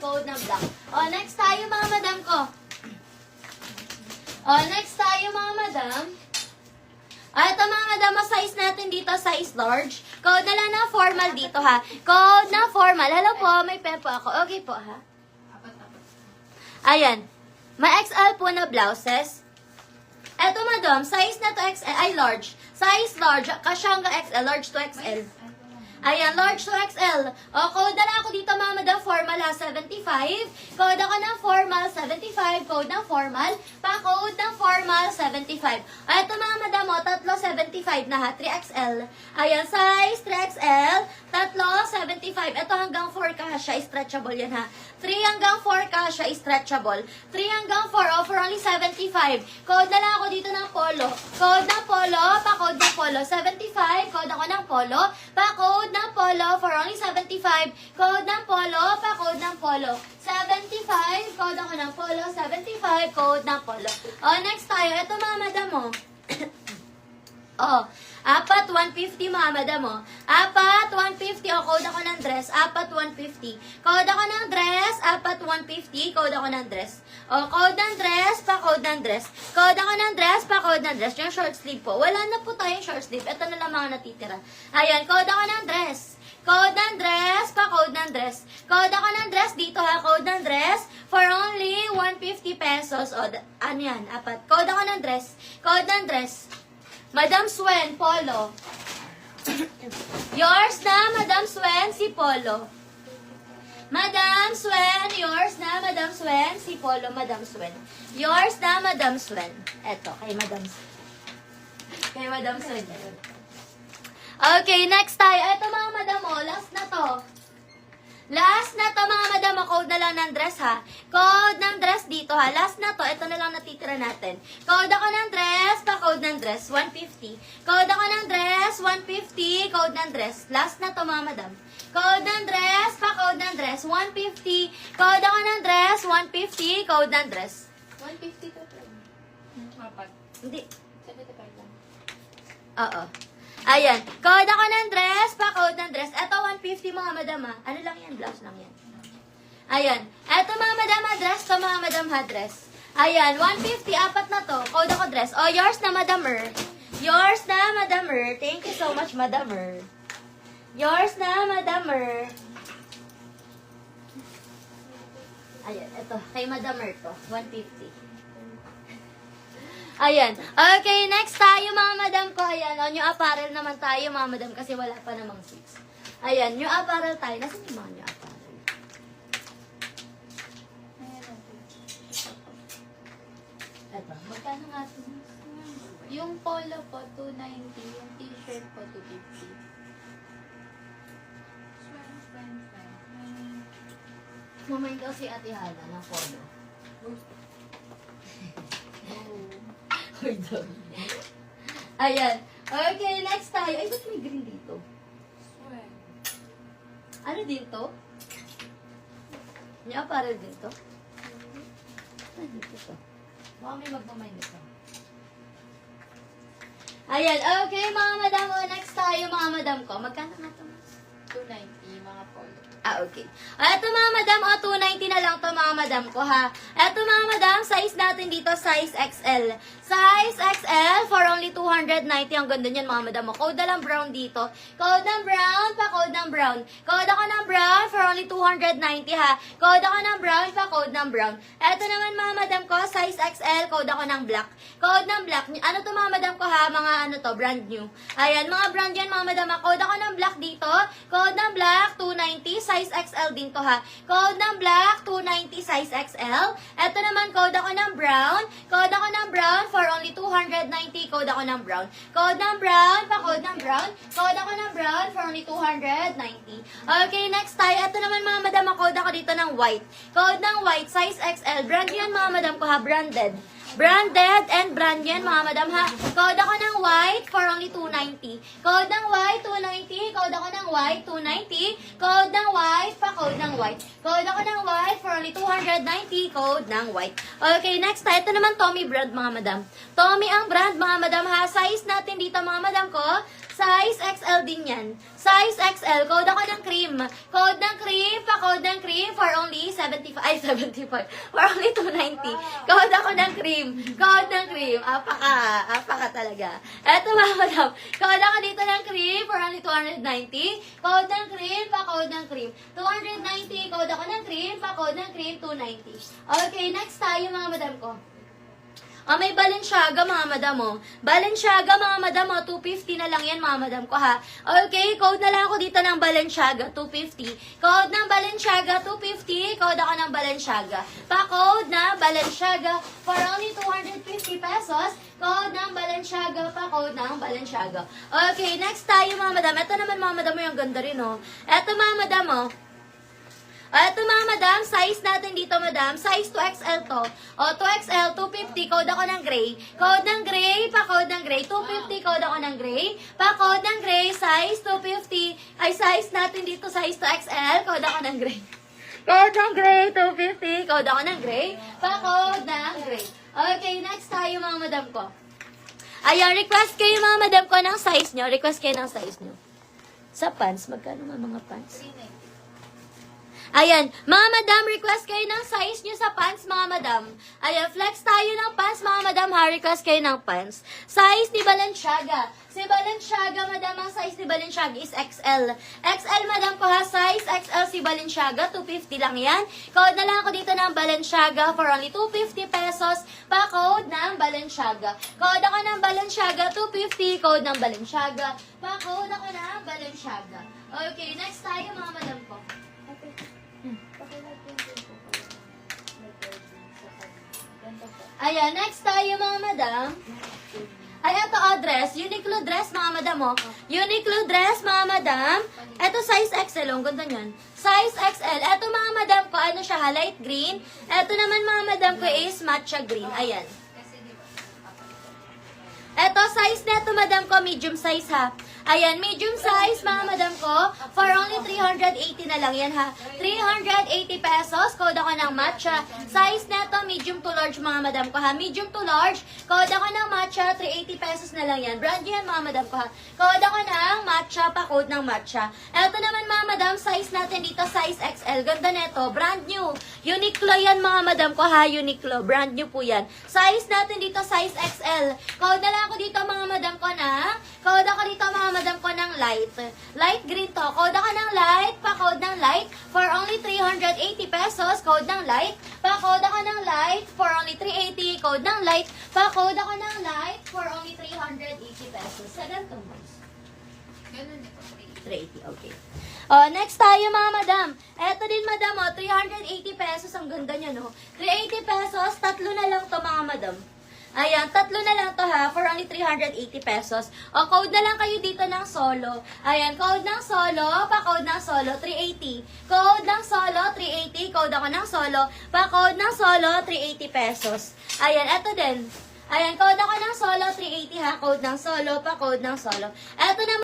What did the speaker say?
code ng black. O, next tayo mga madam ko. O, next tayo mga madam. Ito mga madam, size natin dito, size large. Code na lang na formal dito ha. Code na formal. Hello po, may pen po ako. Okay po ha. Ayan. May XL po na blouses. Ito madam, size na to XL, ay large. Size large, kasya hanggang XL, large to XL. Ayan, large to XL. O, code na lang ako dito mga madam, formal ha, 75. Code ako ng formal, 75. Code ng formal. Pa-code ng formal, 75. O, ito mga madam, o, tatlo, 75 na ha, 3XL. Ayan, size, 3XL. Tatlo, 75. Ito hanggang 4 kasya, stretchable yan ha. 3 hanggang 4 kasya, stretchable. 3 hanggang 4, offer only 75. Code na lang ako dito ng polo. Code ng polo, pa-code ng polo, 75. Code ako ng polo, pa-code ng polo for only 75. Code ng polo, pa-code ng polo, 75. Code ako ng polo, 75. Code ng polo. O, next tayo. Ito mga madam mo. Oh, apat 150 mga madam mo. Apat 150. O, code ako ng dress. Apat 150. Code ako ng dress. Apat 150. Code ako ng dress. O, code ng dress. Pa-code ng dress. Code ako ng dress. Pa-code ng dress. Yung short sleeve po. Wala na po tayong short sleeve. Ito na lang mga natitira. Ayan, code ako ng dress. Code ng dress. Pa-code ng dress. Code ako ng dress. Dito ha, code ng dress. For only 150 pesos. O, ano yan? Apat. Code ako ng dress. Code ng dress. Madam Swen, polo. Yours na, Madam Swen, si polo. Madam Swen, yours na, Madam Swen, si polo, Madam Swen. Yours na, Madam Swen. Eto, kay Madam Swen. Kay Madam Swen. Okay, next tayo. Eto mga madam mo, last na to. Last na to mga madam, code na lang ng dress ha. Code ng dress dito ha. Last na to, ito na lang natitira natin. Code ako ng dress, pa-code ng dress, 150. Code ako ng dress, 150, code ng dress. Last na to mga madam. Code ng dress, pa-code ng dress, 150. Code ako ng dress, 150, code ng dress. 150 to apat. Hindi. 75 lang. Oo. Ayan. Code ako ng dress, pa-code ng dress. Ito, 150 mga madam ha. Ano lang yan? Blouse lang yan. Ayan. Ito mga madam ha, dress. Ito mga madam ha, dress. Ayan. 150, apat na to. Code ako dress. O, yours na, madamer. Yours na, madamer. Thank you so much, madamer. Yours na, madamer. Ayan. Ito. Kay madamer to. 150. Ayan. Okay, next tayo mga madam ko. Ayan, o, new apparel naman tayo mga madam kasi wala pa namang seats. Ayan, new apparel tayo. Nasaan yung mga new apparel? Ito, magkano nga ito? Yung polo po, 290. Yung t-shirt po, 250. Mamayin daw si Ate Hana ng polo. Ayan. Okay, next tayo. Ay, ba't may green dito? Ano dito? New apparel dito? Ano dito to? Baka may magmamayin dito. Ayan, okay mga madam. O, next tayo mga madam ko. Magkano nga ito? 290, mga polo. Okay. Ito mga madam, 290 na lang to mga madam ko ha. Ito mga madam, size natin dito, size XL. Size XL for only 290. Ang ganda niyan mga madam. Code na lang brown dito. Code ng brown, pa-code ng brown. Code ako ng brown for only 290 ha. Code ako ng brown, pa-code ng brown. Ito naman mga madam ko, size XL, code ako ng black. Code ng black. Ano to mga madam ko ha? Mga ano to, brand new. Ayan, mga brand yan mga madam. Code ako ng black dito. Code ng black, 290. Size XL din to ha. Code ng black, 290 size XL. Ito naman, code ako ng brown. Code ako ng brown for only 290. Code ako ng brown. Code ng brown, pa-code ng brown. Code ako ng brown for only 290. Okay, next tayo. Ito naman mga madam, code ako dito ng white. Code ng white, size XL. Brand yan mga madam ko ha, branded. Branded and brand yan, mga madam ha. Code ako ng white for only 290. Code ng white, 290. Code ako ng white, 290. Code ng white, pa-code ng white. Code ako ng white for only 290. Code ng white. Okay, next tayo. Ito naman Tommy brand, mga madam. Tommy ang brand, mga madam ha. Size natin dito, mga madam ko. Size XL din yan. Size XL. Code ako ng cream. Code ng cream, pa-code ng cream for only 75. For only 290. Code ako ng cream. Code ng cream. Apaka talaga. Eto, mga madam. Code ako dito ng cream for only 290. Code ng cream, pa-code ng cream. 290. Code ako ng cream, pa-code ng cream, 290. Okay, next tayo, mga madam ko. May Balenciaga, mga madam, oh. Balenciaga, mga madam, oh. 250 na lang yan, mga madam ko, ha. Okay, code na lang ako dito ng Balenciaga, 250. Code ng Balenciaga, 250. Code ako ng Balenciaga. Pa-code na Balenciaga for only 250 pesos. Code ng Balenciaga, pa-code ng Balenciaga. Okay, next tayo, mga madam. Ito naman, mga madam, yung ganda rin, oh. Ito, mga madam, oh. Ito, mga madam, size natin dito, madam. Size 2XL to. O, 2XL, 250. Code ako ng gray. Code ng gray, pa-code ng gray. 250, code ako ng gray. Pa-code ng gray, size 250. Ay, size natin dito, size 2XL. Code ako ng gray. Code ng gray, 250. Code ako ng gray. Pa-code ng gray. Okay, next tayo, mga madam ko. Ayan, request kayo, mga madam ko, ng size nyo. Request kayo ng size nyo. Sa pants, magkano mga pants? Ayan, mga madam, request kayo ng size nyo sa pants, mga madam. Ayan, flex tayo ng pants, mga madam, ha. Request kayo ng pants. Size ni Balenciaga. Si Balenciaga, madam, ang size ni Balenciaga is XL. XL, madam ko, ha. Size XL si Balenciaga. 250 lang yan. Code na lang ako dito ng Balenciaga for only 250 pesos. Pa-code ng Balenciaga. Code ako ng Balenciaga, 250. Code ng Balenciaga. Pa-code ako ng Balenciaga. Okay, next tayo, mga madam ko. Ayan, next tayo, mga madam. Ay, ito address. Uniqlo dress, mga madam, oh. Uniqlo dress, mga madam. Ito size XL, oh. Ganda nyan. Size XL. Ito, mga madam ko, ano siya, ha? Light green. Ito naman, mga madam ko, is matcha green. Ayan. Ito, size na ito, madam ko, medium size, ha. Ayan, medium size, mga madam ko, for only 380 na lang yan, ha. 380 pesos, code ako ng matcha. Size na ito, medium to large, mga madam ko, ha. Medium to large, code ako ng matcha, 380 pesos na lang yan. Brand yan, mga madam ko, ha. Code ako ng matcha, pa-code ng matcha. Ito naman, mga madam, size natin dito, size XL. Ganda neto, brand new. Uniqlo yan, mga madam ko, ha. Uniqlo, brand new po yan. Size natin dito, size XL. Code na lang ako dito, mga madam ko, na. Code ako dito, mga madam ko, ng light. Light green to. Code ako ng light, pa-code ng light, for only 380 pesos. Code ng light, pa-code ako ng light, for only 380. Code ng light, pa-code ako ng light, for only 380 pesos. Sa ganito mo. Ganun ito. 380, okay. Next tayo, mga madam. Eto din, madam, 380 pesos. Ang ganda niya, no? 380 pesos, tatlo na lang to, mga madam. Ayan, tatlo na lang to, ha, for only 380 pesos. Code na lang kayo dito ng solo. Ayan, code ng solo, pa-code ng solo, 380. Code ng solo, 380. Code ako ng solo, pa-code ng solo, 380 pesos. Ayan, eto din. Ayan, code ako ng solo, 380, ha. Code ng solo, pa-code ng solo. Eto naman.